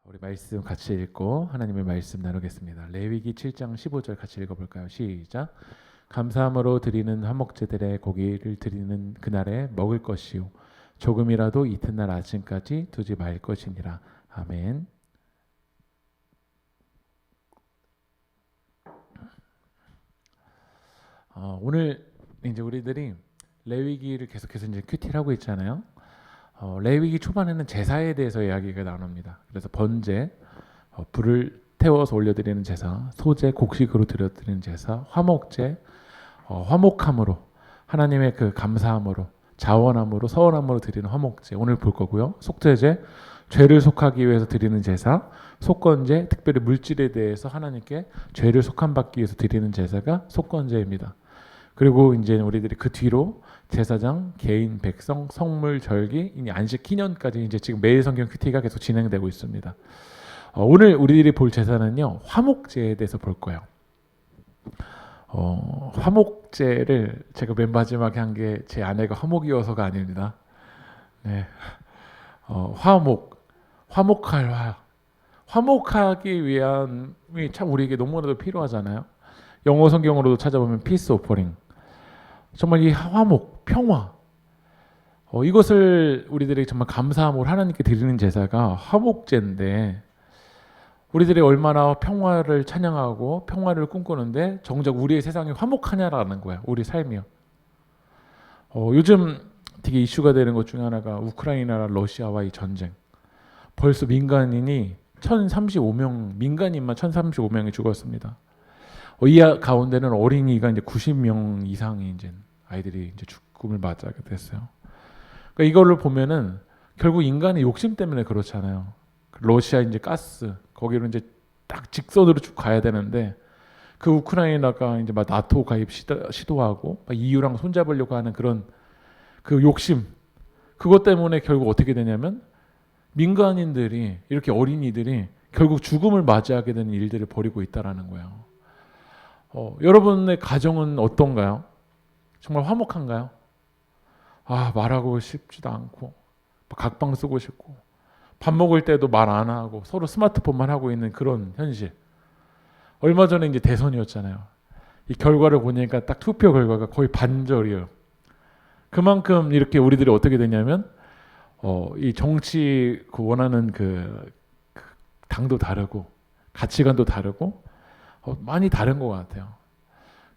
우리 말씀 같이 읽고 하나님의 말씀 나누겠습니다. 레위기 7장 15절 같이 읽어볼까요? 시작. 감사함으로 드리는 화목제들의 고기를 드리는 그날에 먹을 것이요 조금이라도 이튿날 아침까지 두지 말 것이니라. 아멘. 오늘 이제 우리들이 레위기를 계속해서 이제 큐티를 하고 있잖아요. 레위기 초반에는 제사에 대해서 이야기가 나옵니다. 그래서 번제, 불을 태워서 올려드리는 제사, 소제, 곡식으로 드려드리는 제사, 화목제, 화목함으로 하나님의 그 감사함으로 자원함으로 서원함으로 드리는 화목제 오늘 볼 거고요. 속죄제, 죄를 속하기 위해서 드리는 제사, 속건제, 특별히 물질에 대해서 하나님께 죄를 속함받기 위해서 드리는 제사가 속건제입니다. 그리고 이제 우리들이 그 뒤로 제사장, 개인, 백성, 성물, 절기, 안식 기념까지 이제 지금 매일 성경 큐티가 계속 진행되고 있습니다. 오늘 우리들이 볼 제사는요 화목제에 대해서 볼 거예요. 화목제를 제가 맨 마지막에 한 게 제 아내가 화목이어서가 아닙니다. 네, 화목할 화. 화목하기 위함이 참 우리에게 너무나도 필요하잖아요. 영어 성경으로도 찾아보면 peace offering. 정말 이 화목, 평화, 이것을 우리들이 정말 감사함으로 하나님께 드리는 제사가 화목제인데 우리들이 얼마나 평화를 찬양하고 평화를 꿈꾸는데 정작 우리의 세상이 화목하냐라는 거야. 우리 삶이요. 요즘 되게 이슈가 되는 것 중에 하나가 우크라이나와 러시아와의 전쟁. 벌써 민간인이 1035명, 민간인만 1035명이 죽었습니다. 이 가운데는 어린이가 이제 90명 이상이 이제 아이들이 이제 죽음을 맞게 됐어요. 그러니까 이걸로 보면은 결국 인간의 욕심 때문에 그렇잖아요. 러시아 이제 가스 거기로 이제 딱 직선으로 쭉 가야 되는데 그 우크라이나가 이제 막 나토 가입 시도하고 막 EU랑 손잡으려고 하는 그런 그 욕심 그것 때문에 결국 어떻게 되냐면 민간인들이 이렇게 어린이들이 결국 죽음을 맞이하게 되는 일들을 벌이고 있다라는 거예요. 여러분의 가정은 어떤가요? 정말 화목한가요? 말하고 싶지도 않고 각방 쓰고 싶고 밥 먹을 때도 말 안 하고 서로 스마트폰만 하고 있는 그런 현실. 얼마 전에 이제 대선이었잖아요. 이 결과를 보니까 딱 투표 결과가 거의 반절이에요. 그만큼 이렇게 우리들이 어떻게 되냐면 이 정치 그 원하는 그 당도 다르고 가치관도 다르고 많이 다른 것 같아요.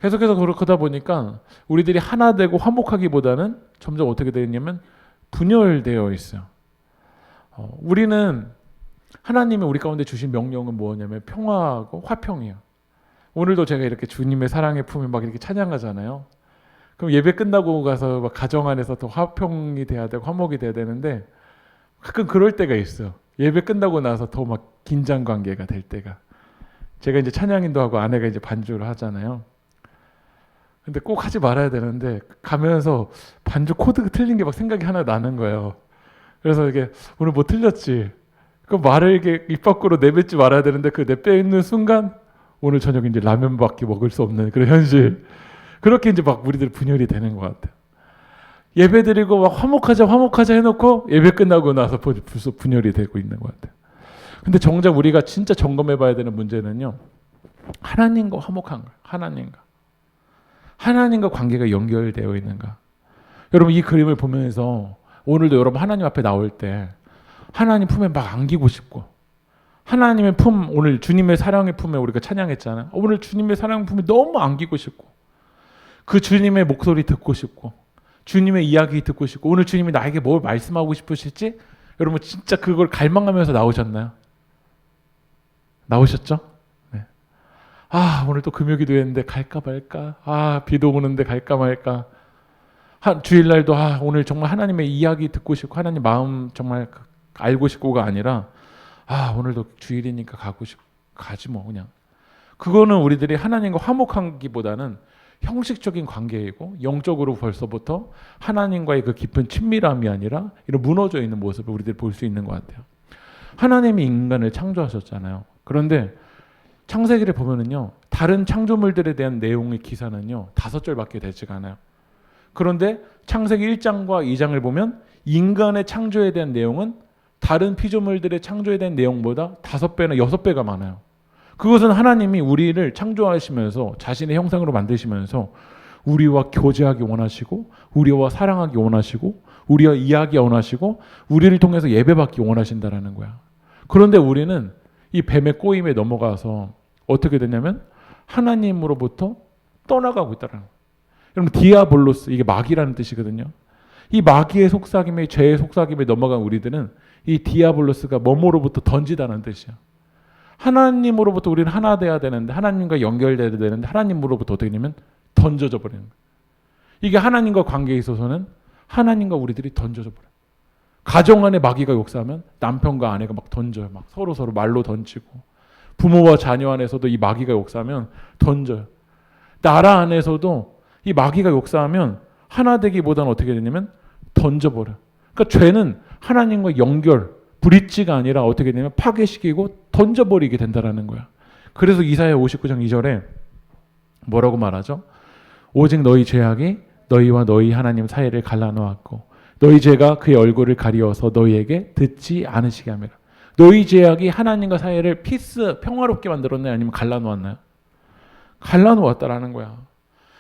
계속해서 그러다 보니까 우리들이 하나 되고 화목하기보다는 점점 어떻게 되냐면 분열되어 있어요. 우리는 하나님이 우리 가운데 주신 명령은 뭐냐면 평화하고 화평이에요. 오늘도 제가 이렇게 주님의 사랑의 품에 막 이렇게 찬양하잖아요. 그럼 예배 끝나고 가서 막 가정 안에서 더 화평이 돼야 되고 화목이 돼야 되는데 가끔 그럴 때가 있어요. 예배 끝나고 나서 더 막 긴장 관계가 될 때가. 제가 이제 찬양인도 하고 아내가 이제 반주를 하잖아요. 근데 꼭 하지 말아야 되는데 가면서 반주 코드가 틀린 게 막 생각이 하나 나는 거예요. 그래서 이게 오늘 뭐 틀렸지? 그 말을 이게 입 밖으로 내뱉지 말아야 되는데 그 내뱉는 순간 오늘 저녁 이제 라면밖에 먹을 수 없는 그런 현실. 그렇게 이제 막 우리들 분열이 되는 것 같아요. 예배 드리고 막 화목하자 해놓고 예배 끝나고 나서 벌써 분열이 되고 있는 것 같아요. 근데 정작 우리가 진짜 점검해봐야 되는 문제는요. 하나님과 화목한 거예요. 하나님과 관계가 연결되어 있는가. 여러분 이 그림을 보면서 오늘도 여러분 하나님 앞에 나올 때 하나님 품에 막 안기고 싶고 하나님의 품 오늘 주님의 사랑의 품에 우리가 찬양했잖아요. 오늘 주님의 사랑의 품에 너무 안기고 싶고 그 주님의 목소리 듣고 싶고 주님의 이야기 듣고 싶고 오늘 주님이 나에게 뭘 말씀하고 싶으실지 여러분 진짜 그걸 갈망하면서 나오셨나요? 나오셨죠? 네. 오늘 또 금요기도했는데 갈까 말까. 비도 오는데 갈까 말까. 주일날도 오늘 정말 하나님의 이야기 듣고 싶고 하나님 마음 정말 알고 싶고가 아니라 오늘도 주일이니까 가지 뭐 그냥. 그거는 우리들이 하나님과 화목하기보다는 형식적인 관계이고 영적으로 벌써부터 하나님과의 그 깊은 친밀함이 아니라 이런 무너져 있는 모습을 우리들이 볼 수 있는 것 같아요. 하나님이 인간을 창조하셨잖아요. 그런데 창세기를 보면은요 다른 창조물들에 대한 내용의 기사는요 5절밖에 되지가 않아요. 그런데 창세기 1장과 2장을 보면 인간의 창조에 대한 내용은 다른 피조물들의 창조에 대한 내용보다 5배나 6배가 많아요. 그것은 하나님이 우리를 창조하시면서 자신의 형상으로 만드시면서 우리와 교제하기 원하시고 우리와 사랑하기 원하시고 우리와 이야기 원하시고 우리를 통해서 예배받기 원하신다라는 거야. 그런데 우리는 이 뱀의 꼬임에 넘어가서 어떻게 되냐면 하나님으로부터 떠나가고 있다는 거예요. 여러분 디아볼로스 이게 마귀라는 뜻이거든요. 이 마귀의 속삭임에 죄의 속삭임에 넘어간 우리들은 이 디아볼로스가 뭐뭐로부터 던지다는 뜻이야. 하나님으로부터 우리는 하나 돼야 되는데 하나님과 연결돼야 되는데 하나님으로부터 어떻게 되냐면 던져져 버리는 거예요. 이게 하나님과 관계에 있어서는 하나님과 우리들이 던져져 버려요. 가정 안에 마귀가 역사하면 남편과 아내가 막 던져요. 막 서로 말로 던지고 부모와 자녀 안에서도 이 마귀가 역사하면 던져요. 나라 안에서도 이 마귀가 역사하면 하나 되기보다는 어떻게 되냐면 던져버려요. 그러니까 죄는 하나님과 연결, 브릿지가 아니라 어떻게 되냐면 파괴시키고 던져버리게 된다라는 거야. 그래서 이사야 59장 2절에 뭐라고 말하죠? 오직 너희 죄악이 너희와 너희 하나님 사이를 갈라놓았고 너희 죄가 그의 얼굴을 가리워서 너희에게 듣지 않으시게 함이라. 너희 죄악이 하나님과 사이를 평화롭게 만들었나요? 아니면 갈라놓았나요? 갈라놓았다라는 거야.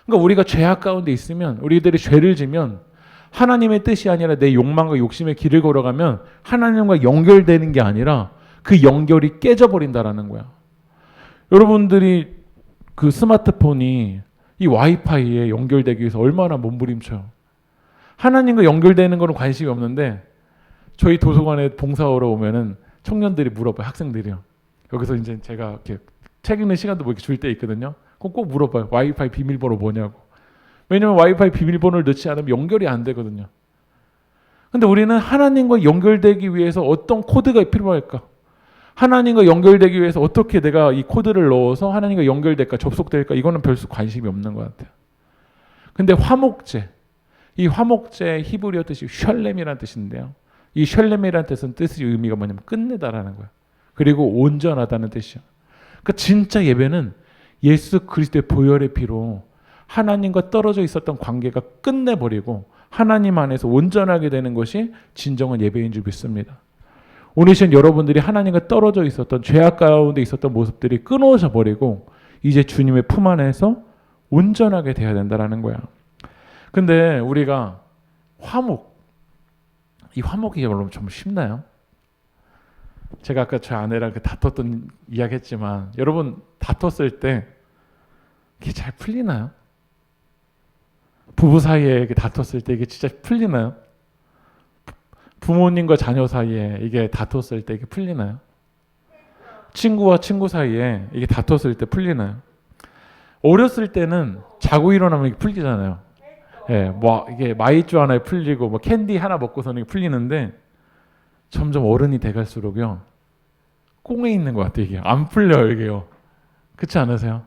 그러니까 우리가 죄악 가운데 있으면 우리들이 죄를 지면 하나님의 뜻이 아니라 내 욕망과 욕심의 길을 걸어가면 하나님과 연결되는 게 아니라 그 연결이 깨져버린다라는 거야. 여러분들이 그 스마트폰이 이 와이파이에 연결되기 위해서 얼마나 몸부림쳐요. 하나님과 연결되는 거는 관심이 없는데 저희 도서관에 봉사하러 오면은 청년들이 물어봐요. 학생들이요. 여기서 이제 제가 이렇게 책 읽는 시간도 뭐 이렇게 줄 때 있거든요. 그럼 꼭 물어봐요. 와이파이 비밀번호 뭐냐고. 왜냐면 와이파이 비밀번호를 넣지 않으면 연결이 안 되거든요. 근데 우리는 하나님과 연결되기 위해서 어떤 코드가 필요할까? 하나님과 연결되기 위해서 어떻게 내가 이 코드를 넣어서 하나님과 연결될까, 접속될까? 이거는 별수 관심이 없는 것 같아요. 근데 화목제, 이 화목제 히브리어 뜻이 샬렘이라는 뜻인데요. 이 샬렘이라는 뜻의 의미가 뭐냐면 끝내다라는 거예요. 그리고 온전하다는 뜻이요. 그러니까 진짜 예배는 예수 그리스도의 보혈의 피로 하나님과 떨어져 있었던 관계가 끝내버리고 하나님 안에서 온전하게 되는 것이 진정한 예배인 줄 믿습니다. 오늘 시간 여러분들이 하나님과 떨어져 있었던 죄악 가운데 있었던 모습들이 끊어져 버리고 이제 주님의 품 안에서 온전하게 되어야 된다는 거야. 근데 우리가 이 화목이 여러분 좀 쉽나요? 제가 아까 저 아내랑 다퉜던 이야기 했지만 여러분 다퉜을 때 이게 잘 풀리나요? 부부 사이에 이렇게 다퉜을 때 이게 진짜 풀리나요? 부모님과 자녀 사이에 이게 다퉜을 때 이게 풀리나요? 친구와 친구 사이에 이게 다퉜을 때 풀리나요? 어렸을 때는 자고 일어나면 이게 풀리잖아요. 예, 뭐 이게 마이쮸 하나에 풀리고 뭐 캔디 하나 먹고서는 풀리는데 점점 어른이 돼갈수록요 꽁에 있는 것 같아요. 이게 안 풀려요. 이게요. 그렇지 않으세요?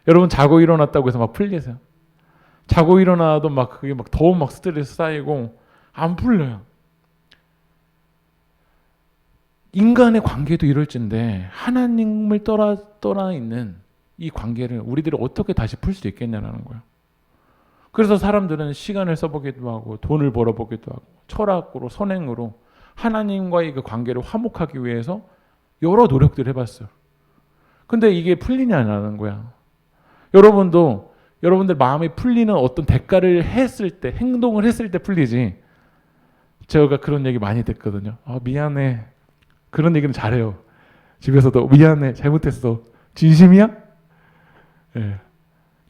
여러분 자고 일어났다고 해서 막 풀리세요? 자고 일어나도 막 그게 막 더 막 스트레스 쌓이고 안 풀려요. 인간의 관계도 이럴진데 하나님을 떠나 있는 이 관계를 우리들이 어떻게 다시 풀 수 있겠냐라는 거예요. 그래서 사람들은 시간을 써보기도 하고 돈을 벌어보기도 하고 철학으로 선행으로 하나님과의 그 관계를 화목하기 위해서 여러 노력들을 해봤어요. 근데 이게 풀리냐라는 거야. 여러분들 마음이 풀리는 어떤 대가를 했을 때, 행동을 했을 때 풀리지. 제가 그런 얘기 많이 듣거든요. 미안해. 그런 얘기는 잘해요. 집에서도 미안해. 잘못했어. 진심이야? 네.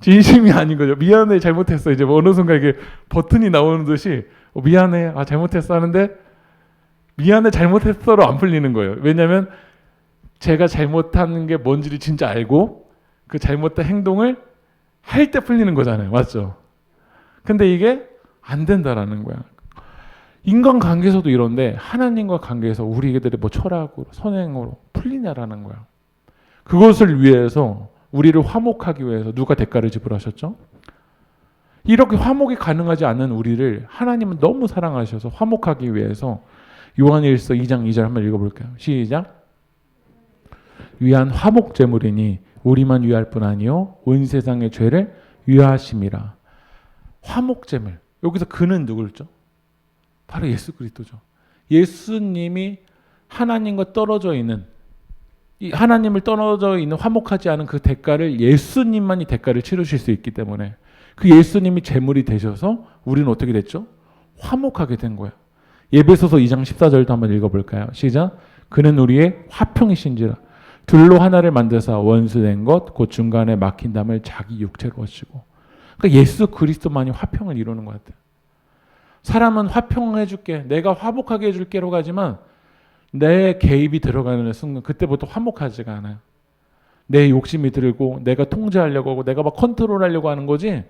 진심이 아닌 거죠. 미안해. 잘못했어. 이제 어느 순간 이게 버튼이 나오는 듯이 미안해. 잘못했어 하는데 미안해. 잘못했어로 안 풀리는 거예요. 왜냐하면 제가 잘못한 게 뭔지를 진짜 알고 그 잘못된 행동을 할 때 풀리는 거잖아요. 맞죠? 근데 이게 안 된다라는 거야. 인간관계에서도 이런데 하나님과 관계에서 우리들의 뭐 철학으로 선행으로 풀리냐라는 거야. 그것을 위해서 우리를 화목하기 위해서 누가 대가를 지불하셨죠? 이렇게 화목이 가능하지 않은 우리를 하나님은 너무 사랑하셔서 화목하기 위해서 요한일서 2장 2절 한번 읽어볼까요? 시작. 위한 화목 제물이니 우리만 위할 뿐 아니요 온 세상의 죄를 위하심이라. 화목 제물. 여기서 그는 누구죠? 바로 예수 그리스도죠. 예수님이 하나님과 떨어져 있는, 이 하나님을 떨어져 있는 화목하지 않은 그 대가를 예수님만이 대가를 치르실 수 있기 때문에 그 예수님이 제물이 되셔서 우리는 어떻게 됐죠? 화목하게 된 거예요. 에베소서 2장 14절도 한번 읽어볼까요? 시작. 그는 우리의 화평이신지라 둘로 하나를 만드사 원수된 것 곧 중간에 막힌 담을 자기 육체로 하시고. 그러니까 예수 그리스도만이 화평을 이루는 것 같아요. 사람은 화평해줄게, 내가 화목하게 해줄게로 가지만 내 개입이 들어가는 순간 그때부터 화목하지가 않아요. 내 욕심이 들고 내가 통제하려고 하고 내가 막 컨트롤하려고 하는 거지,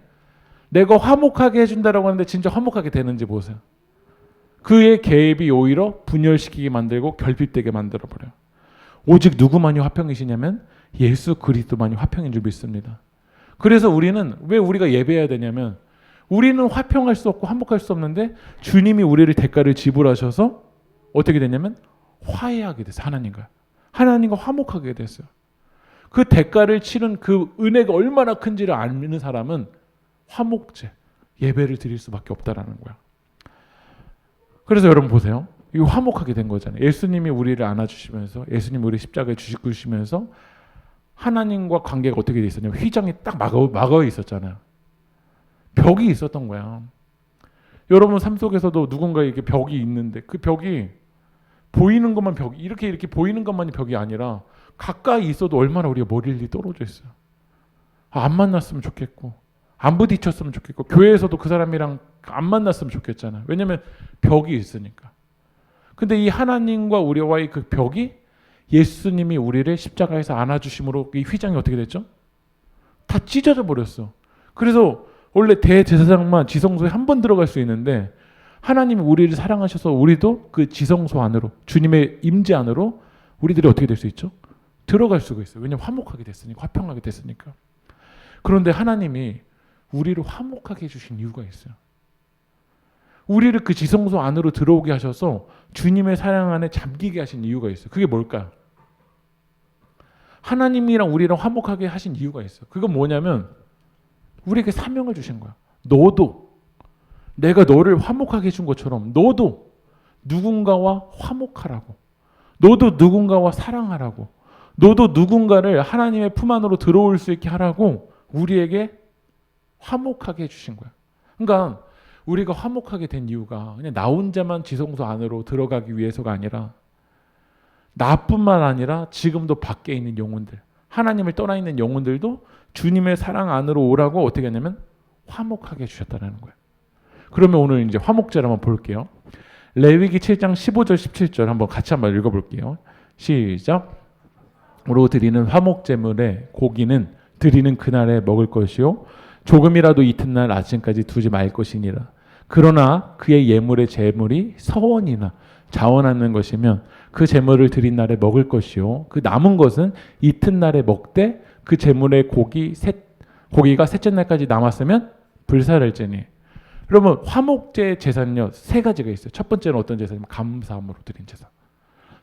내가 화목하게 해준다라고 하는데 진짜 화목하게 되는지 보세요. 그의 개입이 오히려 분열시키게 만들고 결핍되게 만들어버려요. 오직 누구만이 화평이시냐면 예수 그리스도만이 화평인 줄 믿습니다. 그래서 우리는 왜 우리가 예배해야 되냐면 우리는 화평할 수 없고 화목할 수 없는데 주님이 우리를 대가를 지불하셔서 어떻게 되냐면 화해하게 됐어요. 하나님과 화목하게 됐어요. 그 대가를 치른 그 은혜가 얼마나 큰지를 아는 사람은 화목제, 예배를 드릴 수밖에 없다라는 거야. 그래서 여러분 보세요. 이거 화목하게 된 거잖아요. 예수님이 우리를 안아주시면서, 예수님이 우리 십자가에 주시면서 하나님과 관계가 어떻게 돼 있었냐면 휘장이 딱 막어 있었잖아요. 벽이 있었던 거야. 여러분 삶 속에서도 누군가에게 벽이 있는데 그 벽이 보이는 것만 벽이 이렇게 보이는 것만이 벽이 아니라 가까이 있어도 얼마나 우리가 멀리 떨어져 있어요. 안 만났으면 좋겠고 안 부딪혔으면 좋겠고 교회에서도 그 사람이랑 안 만났으면 좋겠잖아요. 왜냐하면 벽이 있으니까. 근데 이 하나님과 우리와의 그 벽이 예수님이 우리를 십자가에서 안아주심으로 이 휘장이 어떻게 됐죠? 다 찢어져 버렸어. 그래서 원래 대제사장만 지성소에 한 번 들어갈 수 있는데 하나님이 우리를 사랑하셔서 우리도 그 지성소 안으로 주님의 임재 안으로 우리들이 어떻게 될 수 있죠? 들어갈 수가 있어요. 왜냐하면 화목하게 됐으니까, 화평하게 됐으니까. 그런데 하나님이 우리를 화목하게 해주신 이유가 있어요. 우리를 그 지성소 안으로 들어오게 하셔서 주님의 사랑 안에 잠기게 하신 이유가 있어요. 그게 뭘까요? 하나님이랑 우리랑 화목하게 하신 이유가 있어요. 그건 뭐냐면 우리에게 사명을 주신 거야. 너도 내가 너를 화목하게 해준 것처럼 너도 누군가와 화목하라고, 너도 누군가와 사랑하라고, 너도 누군가를 하나님의 품 안으로 들어올 수 있게 하라고 우리에게 화목하게 해주신 거야. 그러니까 우리가 화목하게 된 이유가 그냥 나 혼자만 지성소 안으로 들어가기 위해서가 아니라 나뿐만 아니라 지금도 밖에 있는 영혼들, 하나님을 떠나 있는 영혼들도 주님의 사랑 안으로 오라고 어떻게 하냐면 화목하게 해주셨다는 거예요. 그러면 오늘 이제 화목제를 한번 볼게요. 레위기 7장 15절 17절 한번 같이 한번 읽어볼게요. 시작. 으로 드리는 화목제물의 고기는 드리는 그날에 먹을 것이요 조금이라도 이튿날 아침까지 두지 말 것이니라. 그러나 그의 예물의 제물이 서원이나 자원하는 것이면 그 제물을 드린 날에 먹을 것이요 그 남은 것은 이튿날에 먹되 그 제물의 고기가 셋째 날까지 남았으면 불살할지니. 그러면 화목제 제사는요 세 가지가 있어요. 첫 번째는 어떤 제사냐면 감사함으로 드린 제사.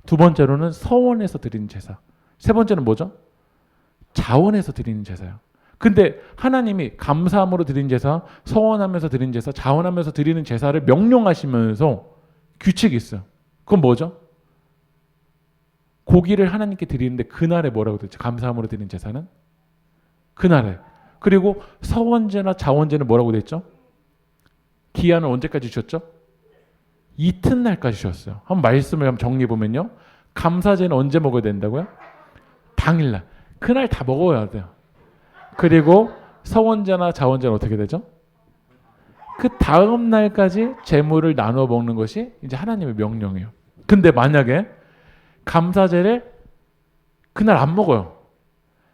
두 번째로는 서원에서 드리는 제사. 세 번째는 뭐죠? 자원해서 드리는 제사예요. 근데 하나님이 감사함으로 드린 제사, 서원하면서 드린 제사, 자원하면서 드리는 제사를 명령하시면서 규칙이 있어요. 그건 뭐죠? 고기를 하나님께 드리는데 그날에 뭐라고 됐죠? 감사함으로 드리는 제사는? 그날에. 그리고 서원제나 자원제는 뭐라고 됐죠? 기한을 언제까지 주셨죠? 이튿날까지 주셨어요. 한번 말씀을 한번 정리해 보면요. 감사제는 언제 먹어야 된다고요? 당일날. 그날 다 먹어야 돼요. 그리고 서원제나 자원제는 어떻게 되죠? 그 다음 날까지 제물을 나눠 먹는 것이 이제 하나님의 명령이에요. 근데 만약에 감사제를 그날 안 먹어요.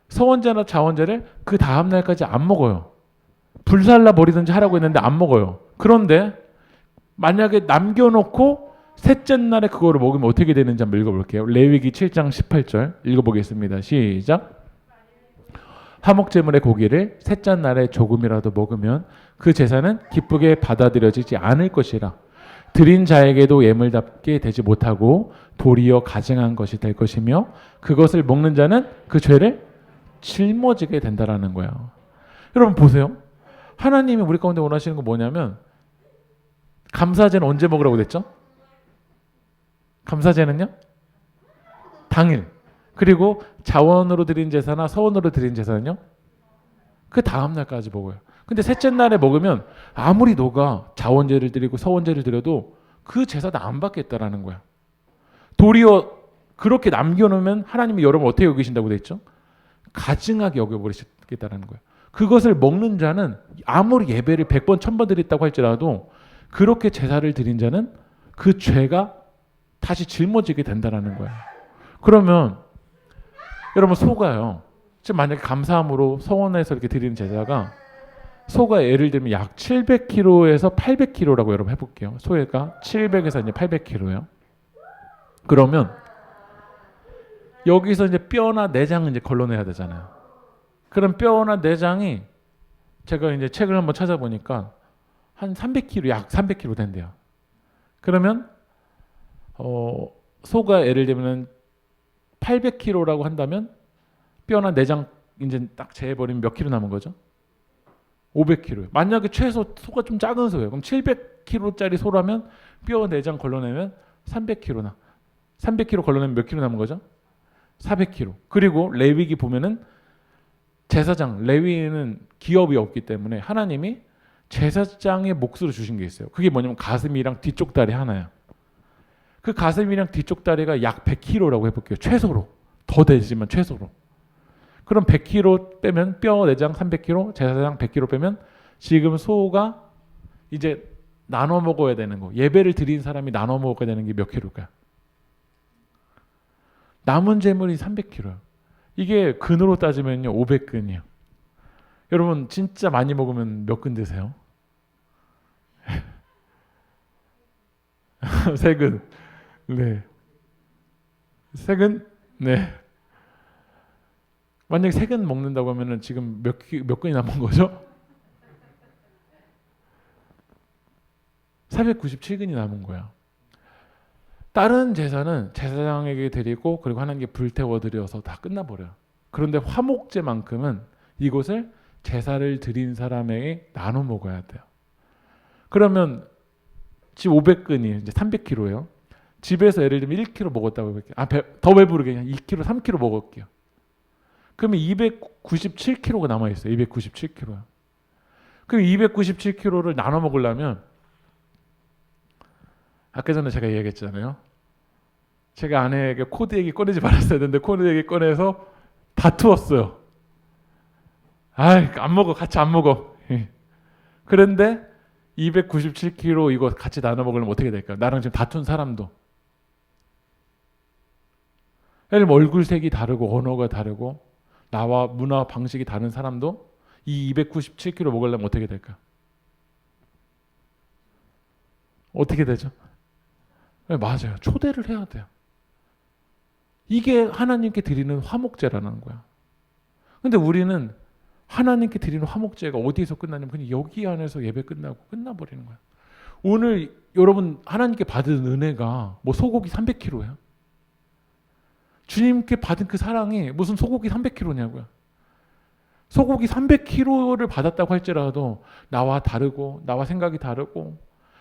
서원제나 자원제를 그 다음 날까지 안 먹어요. 불살라 버리든지 하라고 했는데 안 먹어요. 그런데 만약에 남겨놓고 셋째 날에 그거를 먹으면 어떻게 되는지 한번 읽어볼게요. 레위기 7장 18절 읽어보겠습니다. 시작. 화목제물의 고기를 셋째 날에 조금이라도 먹으면 그 제사는 기쁘게 받아들여지지 않을 것이라. 드린 자에게도 예물답게 되지 못하고 도리어 가증한 것이 될 것이며 그것을 먹는 자는 그 죄를 짊어지게 된다라는 거예요. 여러분 보세요. 하나님이 우리 가운데 원하시는 건 뭐냐면 감사제는 언제 먹으라고 됐죠? 감사제는요? 당일. 그리고 자원으로 드린 제사나 서원으로 드린 제사는요? 그 다음 날까지 먹어요. 근데 셋째 날에 먹으면 아무리 너가 자원제를 드리고 서원제를 드려도 그 제사 다 안 받겠다라는 거야. 도리어 그렇게 남겨놓으면 하나님이 여러분 어떻게 여기신다고 돼 있죠? 가증하게 여겨버리시겠다라는 거예요. 그것을 먹는 자는 아무리 예배를 100번 1000번 드렸다고 할지라도 그렇게 제사를 드린 자는 그 죄가 다시 짊어지게 된다라는 거예요. 그러면 여러분 소가요. 지금 만약에 감사함으로 서원해서 이렇게 드리는 제사가 소가 예를 들면 약 700kg에서 800kg라고 여러분 해볼게요. 소가 700에서 이제 800kg요. 그러면 여기서 이제 뼈나 내장을 이제 걸러내야 되잖아요. 그럼 뼈나 내장이 제가 이제 책을 한번 찾아보니까 한 300kg, 약 300kg 된대요. 그러면 소가 예를 들면 800kg라고 한다면 뼈나 내장 이제 딱 제해버리면 몇 킬로 남은 거죠? 500kg. 만약에 최소 소가 좀 작은 소예요. 그럼 700kg짜리 소라면 뼈 내장 걸러내면 300kg나. 300kg 걸러내면 몇 킬로 남은 거죠? 400kg. 그리고 레위기 보면은 제사장, 레위는 기업이 없기 때문에 하나님이 제사장의 몫으로 주신 게 있어요. 그게 뭐냐면 가슴이랑 뒤쪽 다리 하나야. 그 가슴이랑 뒤쪽 다리가 약 100kg라고 해볼게요. 최소로. 더 되지만 최소로. 그럼 100kg 빼면 뼈 내장 300kg, 제사장 100kg 빼면 지금 소가 이제 나눠 먹어야 되는 거. 예배를 드린 사람이 나눠 먹어야 되는 게 몇 킬로일까요? 남은 재물이 300kg예요. 이게 근으로 따지면요 500근이에요. 여러분 진짜 많이 먹으면 몇 근 드세요? 3근. 네. 3근? 네. 만약에 3근 먹는다고 하면은 지금 몇 근이 남은 거죠? 497근이 남은 거야. 다른 제사는 제사장에게 드리고 그리고 하나님께 불태워 드려서 다 끝나버려요. 그런데 화목제만큼은 이곳을 제사를 드린 사람에게 나눠 먹어야 돼요. 그러면 지금 500근이 이제 300kg예요. 집에서 예를 들면 1kg 먹었다고 해볼게요. 더 배부르게 그냥 2kg, 3kg 먹을게요. 그러면 297kg가 남아있어요. 297kg. 그럼 297kg를 나눠 먹으려면 아까 전에 제가 얘기했잖아요. 제가 아내에게 코드 얘기 꺼내지 말았어야 되는데 코드 얘기 꺼내서 다투었어요. 안 먹어. 같이 안 먹어. 그런데 297kg 이거 같이 나눠 먹으면 어떻게 될까요? 나랑 지금 다툰 사람도. 예를 들면 얼굴색이 다르고 언어가 다르고 나와 문화 방식이 다른 사람도 이 297kg 먹으려면 어떻게 될까요? 어떻게 되죠? 네, 맞아요. 초대를 해야 돼요. 이게 하나님께 드리는 화목제라는 거야. 근데 우리는 하나님께 드리는 화목제가 어디에서 끝나냐면 그냥 여기 안에서 예배 끝나고 끝나버리는 거야. 오늘 여러분 하나님께 받은 은혜가 뭐 소고기 300kg야. 주님께 받은 그 사랑이 무슨 소고기 300kg냐고요. 소고기 300kg를 받았다고 할지라도 나와 다르고 나와 생각이 다르고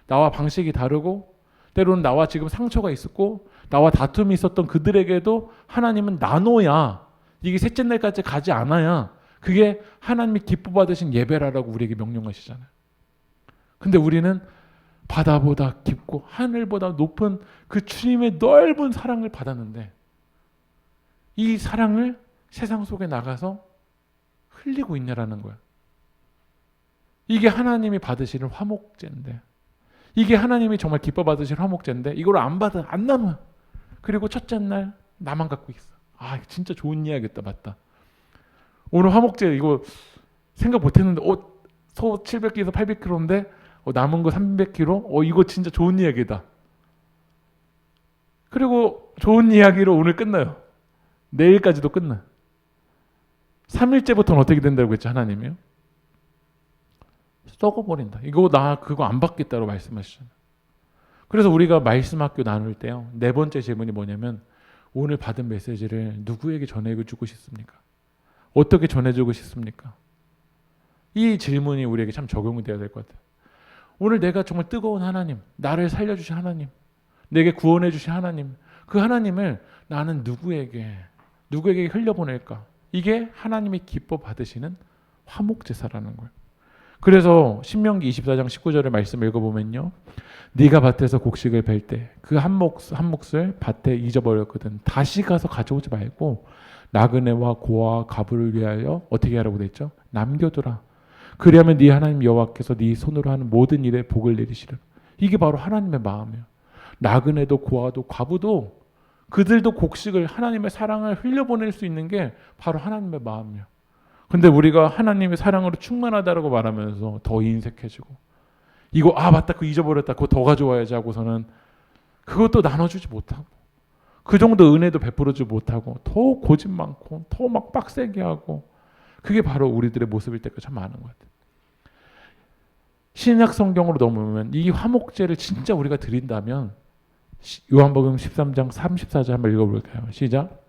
나와 방식이 다르고 때로는 나와 지금 상처가 있었고 나와 다툼이 있었던 그들에게도 하나님은 나눠야 이게 셋째 날까지 가지 않아야 그게 하나님이 기뻐 받으신 예배라라고 우리에게 명령하시잖아요. 근데 우리는 바다보다 깊고 하늘보다 높은 그 주님의 넓은 사랑을 받았는데 이 사랑을 세상 속에 나가서 흘리고 있냐라는 거야. 이게 하나님이 받으시는 화목제인데 이게 하나님이 정말 기뻐 받으시는 화목제인데 이걸 안 받아 안 나눠. 그리고 첫째 날 나만 갖고 있어. 진짜 좋은 이야기였다. 맞다. 오늘 화목제 이거 생각 못했는데 소 700kg에서 800kg인데 남은 거 300kg? 이거 진짜 좋은 이야기다. 그리고 좋은 이야기로 오늘 끝나요. 내일까지도 끝나. 3일째부터는 어떻게 된다고 했죠? 하나님이요? 썩어버린다. 그거 안 받겠다고 말씀하시잖아요. 그래서 우리가 말씀 학교 나눌 때요. 4번째 질문이 뭐냐면 오늘 받은 메시지를 누구에게 전해주고 싶습니까? 어떻게 전해주고 싶습니까? 이 질문이 우리에게 참 적용이 되어야 될 것 같아요. 오늘 내가 정말 뜨거운 하나님, 나를 살려주신 하나님, 내게 구원해 주신 하나님, 그 하나님을 나는 누구에게 흘려보낼까? 이게 하나님이 기뻐 받으시는 화목제사라는 거예요. 그래서 신명기 24장 19절의 말씀 읽어보면요. 네가 밭에서 곡식을 벨 때 그 한 몫을 밭에 잊어버렸거든. 다시 가서 가져오지 말고 나그네와 고아와 과부를 위하여 어떻게 하라고 됐죠? 남겨두라. 그리하면 네 하나님 여호와께서 네 손으로 하는 모든 일에 복을 내리시리라. 이게 바로 하나님의 마음이에요. 나그네도 고아도 과부도 그들도 곡식을 하나님의 사랑을 흘려보낼 수 있는 게 바로 하나님의 마음이에요. 근데 우리가 하나님의 사랑으로 충만하다라고 말하면서 더 인색해지고 이거 맞다 그거 잊어버렸다 그거 더 가져와야지 하고서는 그것도 나눠주지 못하고 그 정도 은혜도 베풀어주지 못하고 더 고집 많고 더 막 빡세게 하고 그게 바로 우리들의 모습일 때가 참 많은 것 같아요. 신약 성경으로 넘으면 이 화목제를 진짜 우리가 드린다면 요한복음 13장 34절 한번 읽어볼까요? 시작.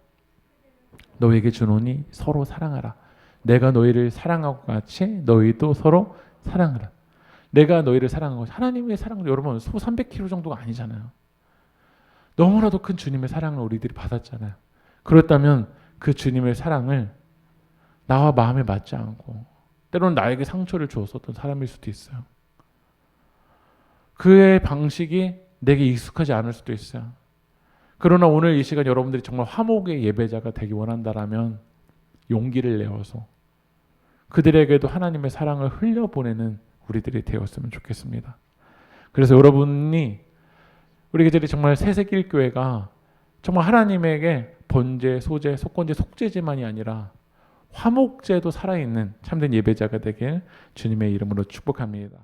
너에게 주노니 서로 사랑하라. 내가 너희를 사랑하고 같이 너희도 서로 사랑하라. 내가 너희를 사랑한 것이 하나님의 사랑은 여러분 소 300kg 정도가 아니잖아요. 너무나도 큰 주님의 사랑을 우리들이 받았잖아요. 그렇다면 그 주님의 사랑을 나와 마음에 맞지 않고 때로는 나에게 상처를 주었었던 사람일 수도 있어요. 그의 방식이 내게 익숙하지 않을 수도 있어요. 그러나 오늘 이 시간 여러분들이 정말 화목의 예배자가 되기 원한다라면 용기를 내어서 그들에게도 하나님의 사랑을 흘려보내는 우리들이 되었으면 좋겠습니다. 그래서 여러분이 우리 교회들이 정말 새세길교회가 정말 하나님에게 번제, 소제, 속건제, 속죄제만이 아니라 화목제도 살아있는 참된 예배자가 되길 주님의 이름으로 축복합니다.